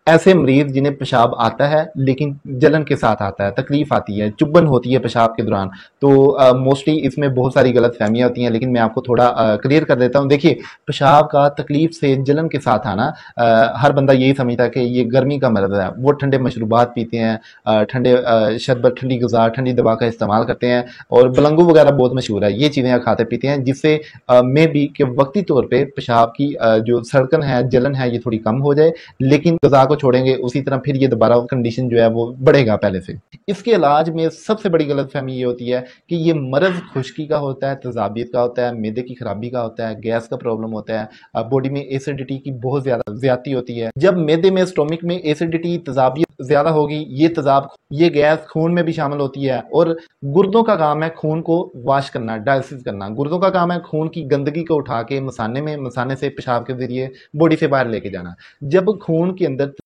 ایسے مریض جنہیں پیشاب آتا ہے لیکن جلن کے ساتھ آتا ہے، تکلیف آتی ہے، چبھن ہوتی ہے پیشاب کے دوران، تو موسٹلی اس میں بہت ساری غلط فہمیاں ہوتی ہیں، لیکن میں آپ کو تھوڑا کلیئر کر دیتا ہوں۔ دیکھیے، پیشاب کا تکلیف سے جلن کے ساتھ آنا، ہر بندہ یہی سمجھتا ہے کہ یہ گرمی کا مرض ہے، وہ ٹھنڈے مشروبات پیتے ہیں، ٹھنڈے شربت، ٹھنڈی غذا، ٹھنڈی دوا کا استعمال کرتے ہیں، اور بلنگو وغیرہ بہت مشہور ہے، یہ چیزیں کھاتے پیتے ہیں، جس سے میں بھی کہ وقتی طور پہ پیشاب کی جو سڑکن ہے، جلن ہے، یہ تھوڑی کم ہو جائے، لیکن غذا کو چھوڑیں گے اسی طرح پھر یہ دوبارہ کنڈیشن جو ہے وہ بڑھے گا پہلے سے۔ اس کے علاج میں سب سے بڑی غلط فہمی یہ ہوتی ہے کہ یہ مرض خشکی کا ہوتا ہے، تیزابیت کا ہوتا ہے، معدے کی خرابی کا ہوتا ہے، گیس کا پرابلم ہوتا ہے، باڈی میں ایسیڈیٹی کی بہت زیادہ زیادتی ہوتی ہے۔ جب معدے میں، اسٹومک میں ایسیڈیٹی، تیزابیت زیادہ ہوگی، یہ گیس خون میں بھی شامل ہوتی ہے، اور گردوں کا کام ہے خون کو واش کرنا، ڈائلسس کرنا۔ گردوں کا کام ہے خون کی گندگی کو اٹھا کے مسانے میں، مسانے سے پیشاب کے ذریعے باڈی سے باہر لے کے جانا۔ جب خون کے اندر